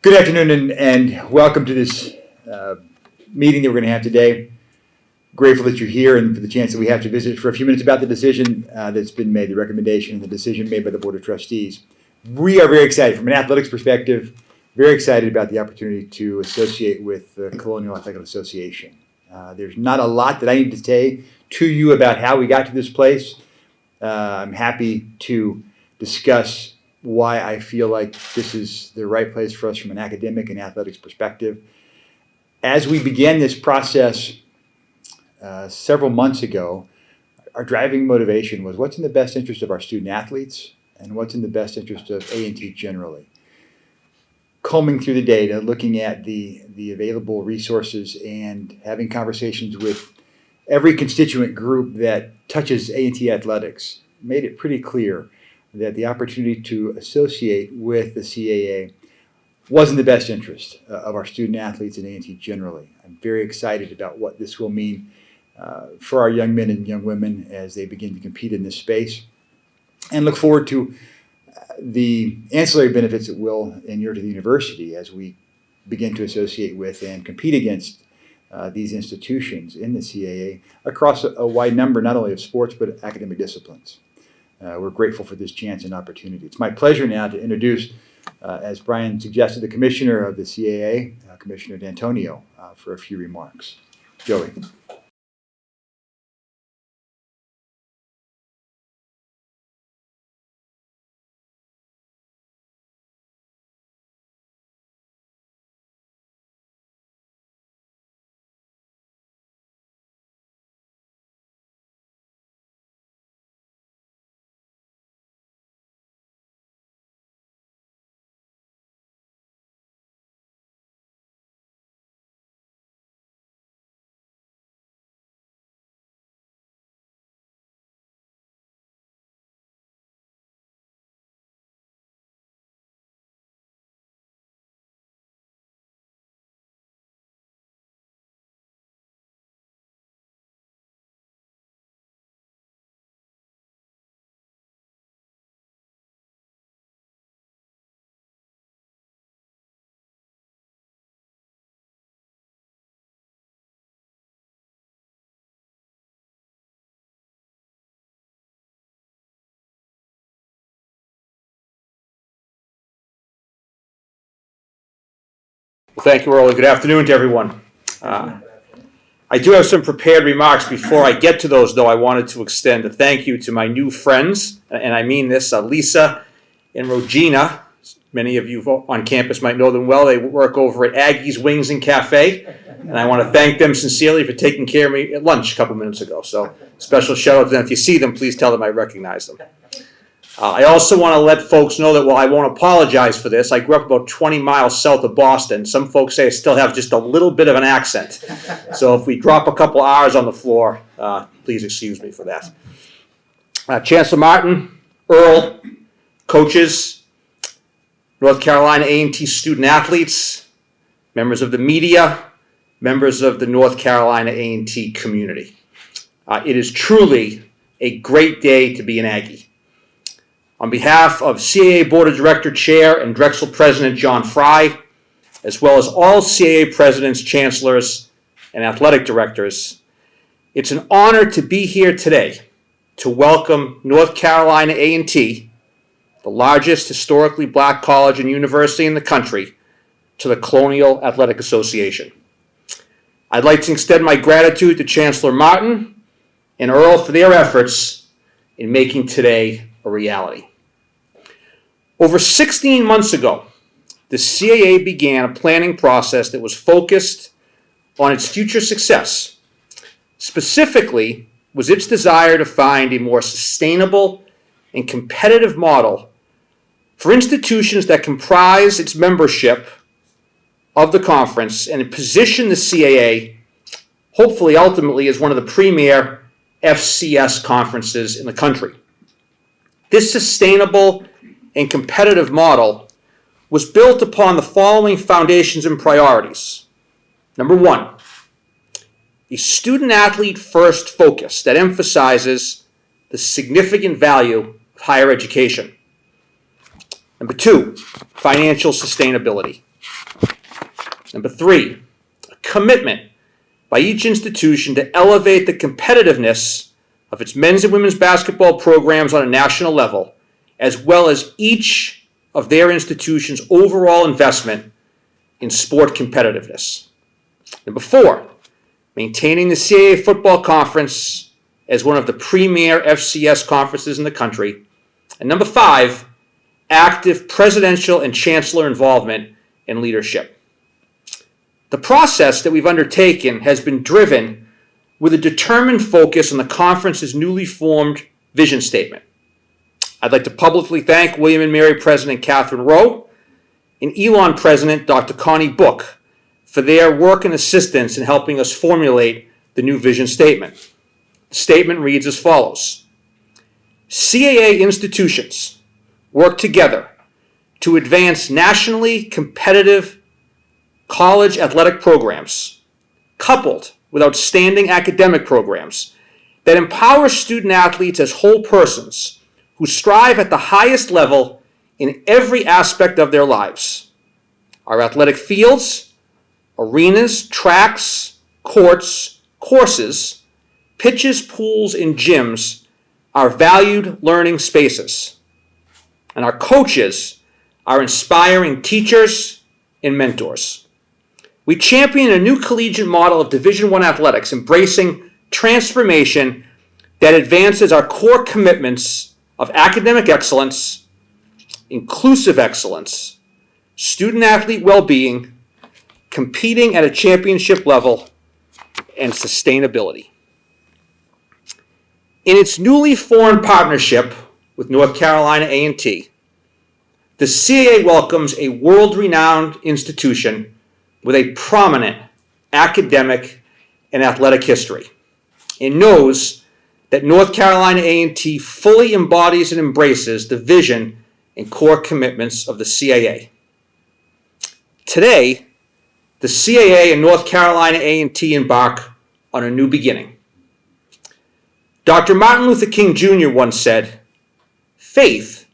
Good afternoon and welcome to this meeting that we're going to have today. Grateful that you're here and for the chance that we have to visit for a few minutes about the decision that's been made, the recommendation and the decision made by the Board of Trustees. We are very excited from an athletics perspective, very excited about the opportunity to associate with the Colonial Athletic Association. There's not a lot that I need to say to you about how we got to this place. I'm happy to discuss why I feel like this is the right place for us from an academic and athletics perspective. As we began this process several months ago, our driving motivation was what's in the best interest of our student athletes and what's in the best interest of A&T generally. Combing through the data, looking at the available resources and having conversations with every constituent group that touches A&T athletics made it pretty clear that the opportunity to associate with the CAA was in the best interest of our student athletes and A&T generally. I'm very excited about what this will mean for our young men and young women as they begin to compete in this space, and look forward to the ancillary benefits it will inure to the university as we begin to associate with and compete against these institutions in the CAA across a wide number, not only of sports, but academic disciplines. We're grateful for this chance and opportunity. It's my pleasure now to introduce, as Brian suggested, the Commissioner of the CAA, Commissioner D'Antonio, for a few remarks. Joey. Thank you, Earl, and good afternoon to everyone. I do have some prepared remarks. Before I get to those, though, I wanted to extend a thank you to my new friends, and I mean this, Lisa and Regina. Many of you on campus might know them well. They work over at Aggie's Wings and Cafe, and I want to thank them sincerely for taking care of me at lunch a couple minutes ago. So special shout out to them. If you see them, please tell them I recognize them. I also want to let folks know that while I won't apologize for this, I grew up about 20 miles south of Boston. Some folks say I still have just a little bit of an accent. So if we drop a couple R's on the floor, please excuse me for that. Chancellor Martin, Earl, coaches, North Carolina A&T student athletes, members of the media, members of the North Carolina A&T community. It is truly a great day to be an Aggie. On behalf of CAA Board of Director Chair and Drexel President John Fry, as well as all CAA presidents, chancellors, and athletic directors, it's an honor to be here today to welcome North Carolina A&T, the largest historically black college and university in the country, to the Colonial Athletic Association. I'd like to extend my gratitude to Chancellor Martin and Earl for their efforts in making today a reality. Over 16 months ago, the CAA began a planning process that was focused on its future success. Specifically, was its desire to find a more sustainable and competitive model for institutions that comprise its membership of the conference and position the CAA, hopefully ultimately, as one of the premier FCS conferences in the country. This sustainable and competitive model was built upon the following foundations and priorities. Number one, a student-athlete first focus that emphasizes the significant value of higher education. Number 2, financial sustainability. Number 3, a commitment by each institution to elevate the competitiveness of its men's and women's basketball programs on a national level, as well as each of their institutions' overall investment in sport competitiveness. Number 4, maintaining the CAA football conference as one of the premier FCS conferences in the country. And number 5, active presidential and chancellor involvement and leadership. The process that we've undertaken has been driven with a determined focus on the conference's newly formed vision statement. I'd like to publicly thank William & Mary President Catherine Rowe and Elon President Dr. Connie Book for their work and assistance in helping us formulate the new vision statement. The statement reads as follows: CAA institutions work together to advance nationally competitive college athletic programs, coupled with outstanding academic programs that empower student athletes as whole persons who strive at the highest level in every aspect of their lives. Our athletic fields, arenas, tracks, courts, courses, pitches, pools, and gyms are valued learning spaces. And our coaches are inspiring teachers and mentors. We champion a new collegiate model of Division I athletics, embracing transformation that advances our core commitments of academic excellence, inclusive excellence, student-athlete well-being, competing at a championship level, and sustainability. In its newly formed partnership with North Carolina A&T, the CAA welcomes a world-renowned institution with a prominent academic and athletic history, and knows that North Carolina A&T fully embodies and embraces the vision and core commitments of the CAA. Today, the CAA and North Carolina A&T embark on a new beginning. Dr. Martin Luther King Jr. once said, "Faith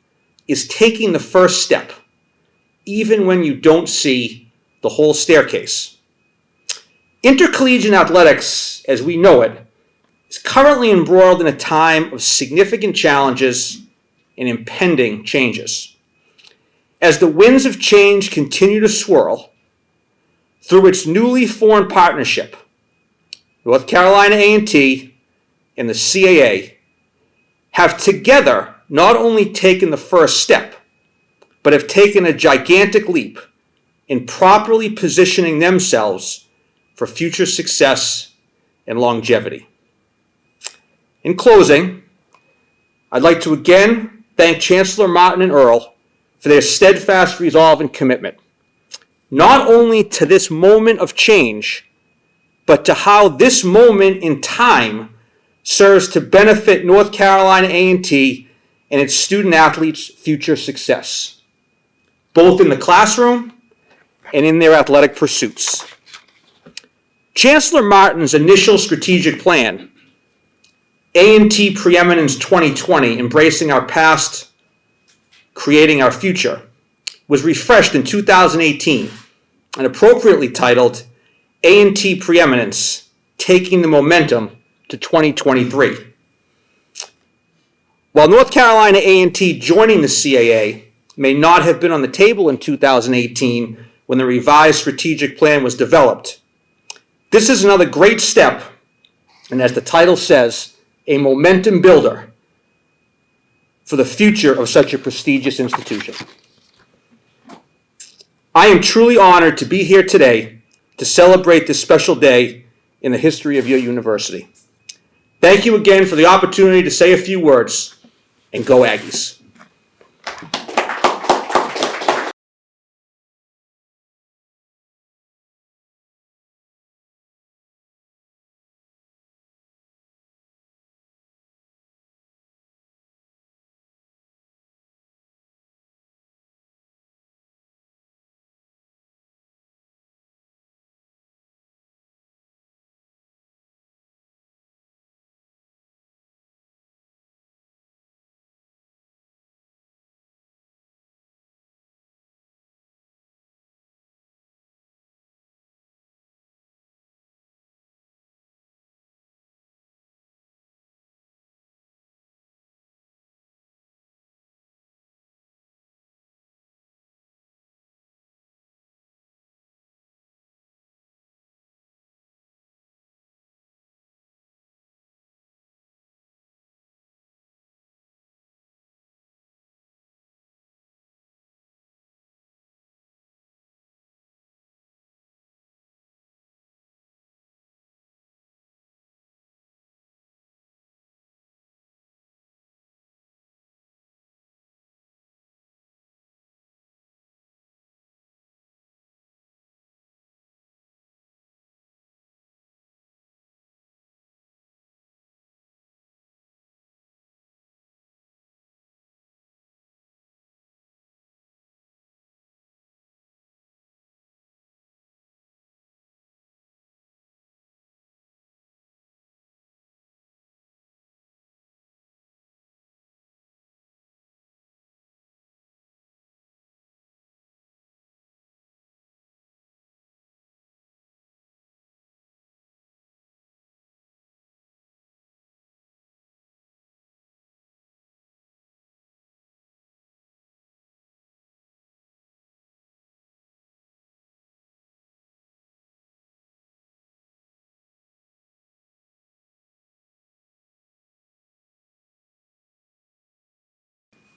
is taking the first step, even when you don't see the whole staircase." Intercollegiate athletics, as we know it, is currently embroiled in a time of significant challenges and impending changes. As the winds of change continue to swirl, through its newly formed partnership, North Carolina A&T and the CAA have together not only taken the first step, but have taken a gigantic leap in properly positioning themselves for future success and longevity. In closing, I'd like to again thank Chancellor Martin and Earl for their steadfast resolve and commitment, not only to this moment of change, but to how this moment in time serves to benefit North Carolina A&T and its student athletes' future success, both in the classroom and in their athletic pursuits. Chancellor Martin's initial strategic plan, A&T Preeminence 2020, Embracing Our Past, Creating Our Future, was refreshed in 2018 and appropriately titled A&T Preeminence, Taking the Momentum to 2023. While North Carolina A&T joining the CAA may not have been on the table in 2018 when the revised strategic plan was developed, this is another great step, and as the title says, a momentum builder for the future of such a prestigious institution. I am truly honored to be here today to celebrate this special day in the history of your university. Thank you again for the opportunity to say a few words, and go Aggies.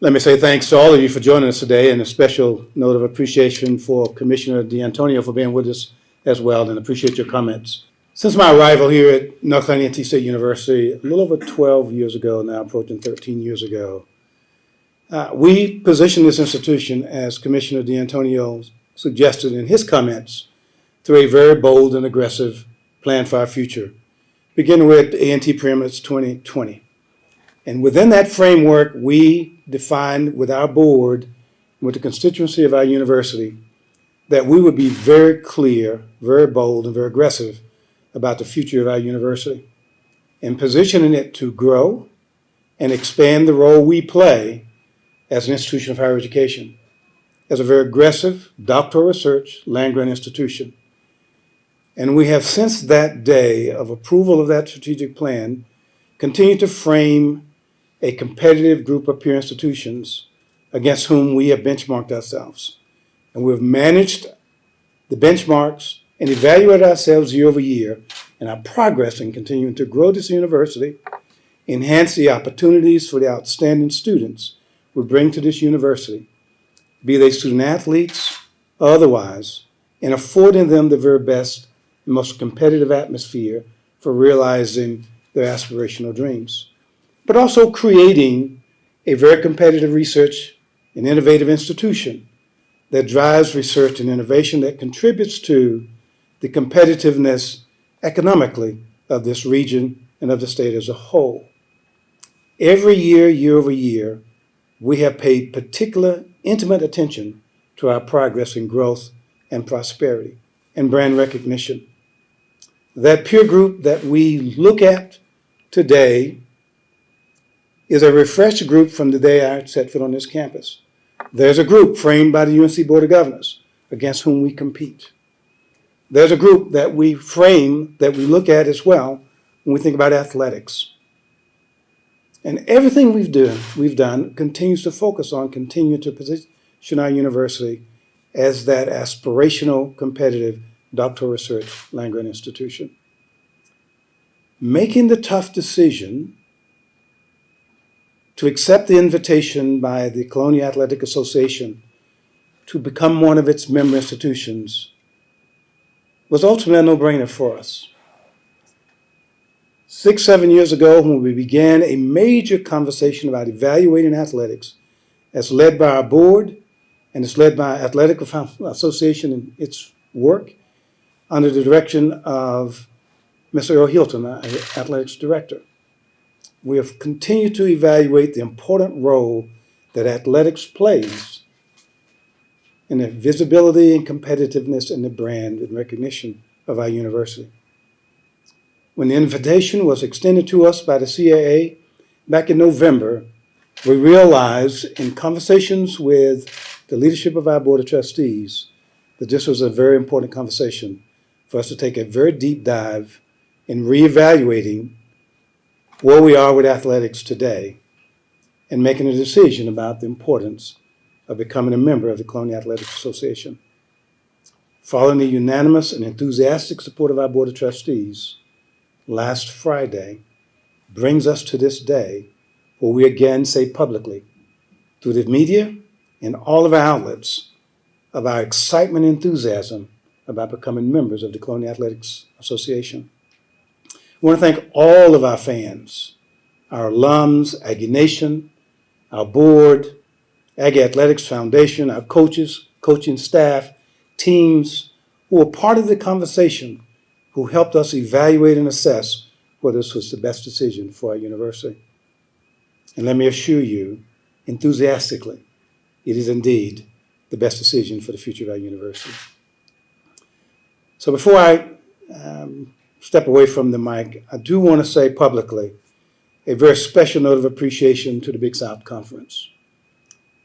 Let me say thanks to all of you for joining us today, and a special note of appreciation for Commissioner D'Antonio for being with us as well, and appreciate your comments. Since my arrival here at North Carolina A&T State University, a little over 12 years ago now, approaching 13 years ago, we positioned this institution, as Commissioner D'Antonio suggested in his comments, through a very bold and aggressive plan for our future, beginning with A&T Preeminence 2020. And within that framework, we defined with our board, with the constituency of our university, that we would be very clear, very bold, and very aggressive about the future of our university, and positioning it to grow and expand the role we play as an institution of higher education, as a very aggressive doctoral research land-grant institution. And we have, since that day of approval of that strategic plan, continued to frame a competitive group of peer institutions against whom we have benchmarked ourselves. And we've managed the benchmarks and evaluated ourselves year over year and our progress in continuing to grow this university, enhance the opportunities for the outstanding students we bring to this university, be they student athletes or otherwise, and affording them the very best and most competitive atmosphere for realizing their aspirational dreams, but also creating a very competitive research and innovative institution that drives research and innovation that contributes to the competitiveness economically of this region and of the state as a whole. Every year, year over year, we have paid particular intimate attention to our progress in growth and prosperity and brand recognition. That peer group that we look at today is a refreshed group from the day I set foot on this campus. There's a group framed by the UNC Board of Governors against whom we compete. There's a group that we frame, that we look at as well when we think about athletics. And everything we've done continues to focus on continuing to position our university as that aspirational, competitive doctoral research land-grant institution. Making the tough decision to accept the invitation by the Colonial Athletic Association to become one of its member institutions was ultimately a no-brainer for us. 6, 7 years ago, when we began a major conversation about evaluating athletics, as led by our board and it's led by Athletic Association and its work under the direction of Mr. Earl Hilton, our athletics director. We have continued to evaluate the important role that athletics plays in the visibility and competitiveness and the brand and recognition of our university. When the invitation was extended to us by the CAA back in November, we realized in conversations with the leadership of our Board of Trustees that this was a very important conversation for us to take a very deep dive in reevaluating where we are with athletics today and making a decision about the importance of becoming a member of the Colonial Athletic Association. Following the unanimous and enthusiastic support of our Board of Trustees, last Friday brings us to this day where we again say publicly, through the media and all of our outlets, of our excitement and enthusiasm about becoming members of the Colonial Athletics Association. We want to thank all of our fans, our alums, Aggie Nation, our board, Aggie Athletics Foundation, our coaches, coaching staff, teams who were part of the conversation, who helped us evaluate and assess whether this was the best decision for our university. And let me assure you, enthusiastically, it is indeed the best decision for the future of our university. So before I step away from the mic, I do want to say publicly a very special note of appreciation to the Big South Conference,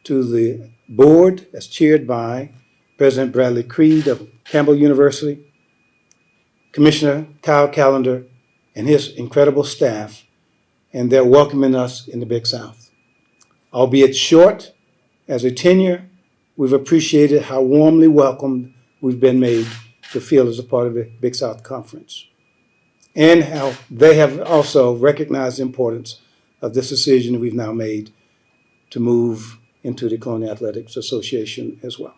to the board as chaired by President Bradley Creed of Campbell University, Commissioner Kyle Callender and his incredible staff, and they're welcoming us in the Big South. Albeit short as a tenure, we've appreciated how warmly welcomed we've been made to feel as a part of the Big South Conference, and how they have also recognized the importance of this decision we've now made to move into the Colonial Athletics Association as well.